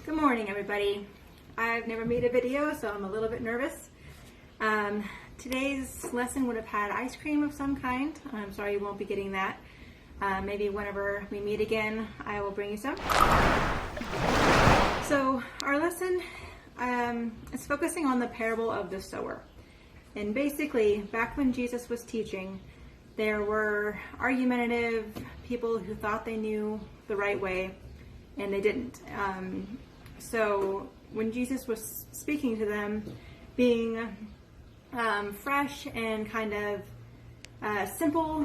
Good morning, everybody. I've never made a video, so I'm a little bit nervous. Today's lesson would have had ice cream of some kind. I'm sorry you won't be getting that. Maybe whenever we meet again, I will bring you some. So our lesson is focusing on the parable of the sower. And basically, back when Jesus was teaching, there were argumentative people who thought they knew the right way, and they didn't. So when Jesus was speaking to them, being fresh and kind of simple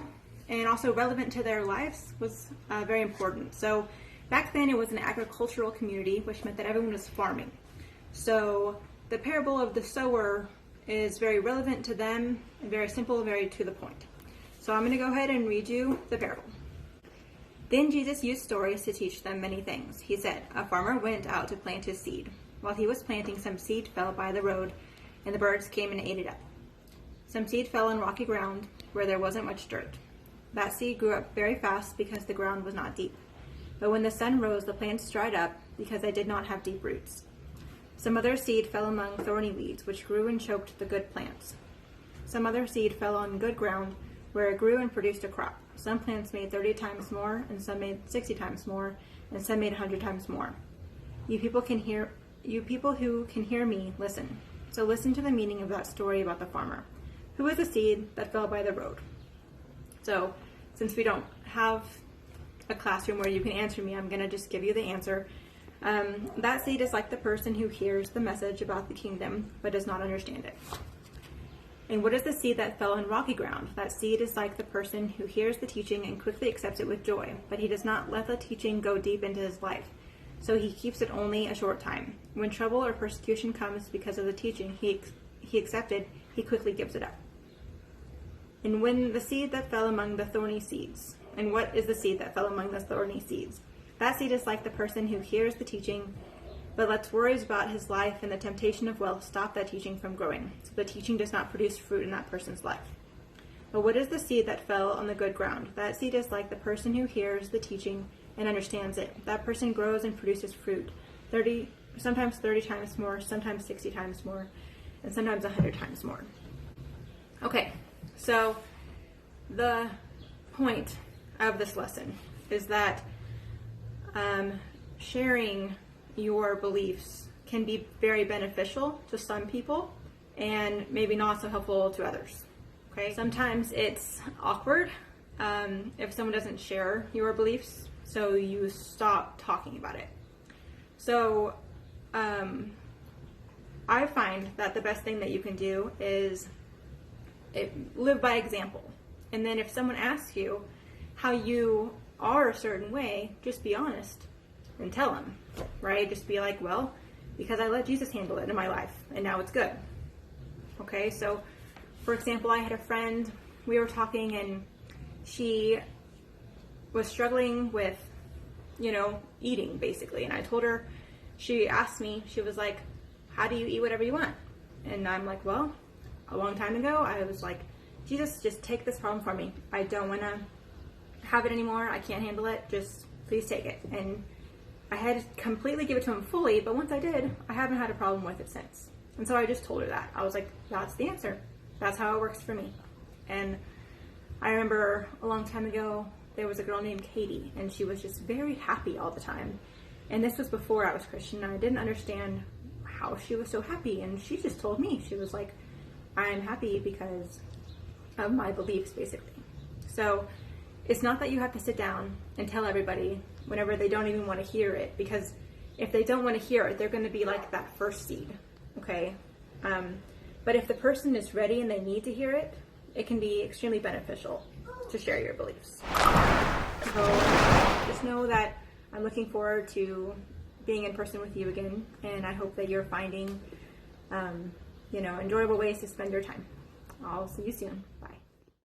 and also relevant to their lives was very important. So back then it was an agricultural community, which meant that everyone was farming. So the parable of the sower is very relevant to them and very simple, very to the point. So I'm going to go ahead and read you the parable. Then Jesus used stories to teach them many things. He said, a farmer went out to plant his seed. While he was planting, some seed fell by the road, and the birds came and ate it up. Some seed fell on rocky ground where there wasn't much dirt. That seed grew up very fast because the ground was not deep. But when the sun rose, the plants dried up because they did not have deep roots. Some other seed fell among thorny weeds, which grew and choked the good plants. Some other seed fell on good ground, where it grew and produced a crop. Some plants made 30 times more, and some made 60 times more, and some made 100 times more. You people who can hear me, listen. So listen to the meaning of that story about the farmer. Who is the seed that fell by the road? So, since we don't have a classroom where you can answer me, I'm going to just give you the answer. That seed is like the person who hears the message about the kingdom, but does not understand it. And what is the seed that fell on rocky ground? That seed is like the person who hears the teaching and quickly accepts it with joy, but he does not let the teaching go deep into his life. So he keeps it only a short time. When trouble or persecution comes because of the teaching he accepted, he quickly gives it up. And when the seed that fell among the thorny seeds, and what is the seed that fell among the thorny seeds? That seed is like the person who hears the teaching, but lets worries about his life and the temptation of wealth stop that teaching from growing, so the teaching does not produce fruit in that person's life. But what is the seed that fell on the good ground? That seed is like the person who hears the teaching and understands it. That person grows and produces fruit, sometimes 30 times more, sometimes 60 times more, and sometimes 100 times more. Okay, so the point of this lesson is that sharing your beliefs can be very beneficial to some people and maybe not so helpful to others. Okay, sometimes it's awkward if someone doesn't share your beliefs, so you stop talking about it. So I find that the best thing that you can do is live by example. And then if someone asks you how you are a certain way, just be honest and tell them, right? Just be like, well, because I let Jesus handle it in my life, and now it's good. Okay, so for example, I had a friend, we were talking, and she was struggling with, eating, basically. And I told her, she asked me, she was like, how do you eat whatever you want? And I'm like, well, a long time ago, I was like, Jesus, just take this problem from me. I don't want to have it anymore. I can't handle it. Just please take it. And I had to completely give it to him fully, but once I did, I haven't had a problem with it since. And so I just told her that. I was like, that's the answer. That's how it works for me. And I remember a long time ago, there was a girl named Katie, and she was just very happy all the time. And this was before I was Christian, and I didn't understand how she was so happy. And she just told me, she was like, I'm happy because of my beliefs, basically. So it's not that you have to sit down and tell everybody whenever they don't even want to hear it, because if they don't want to hear it, they're going to be like that first seed, okay? But if the person is ready and they need to hear it, it can be extremely beneficial to share your beliefs. So just know that I'm looking forward to being in person with you again, and I hope that you're finding, enjoyable ways to spend your time. I'll see you soon. Bye.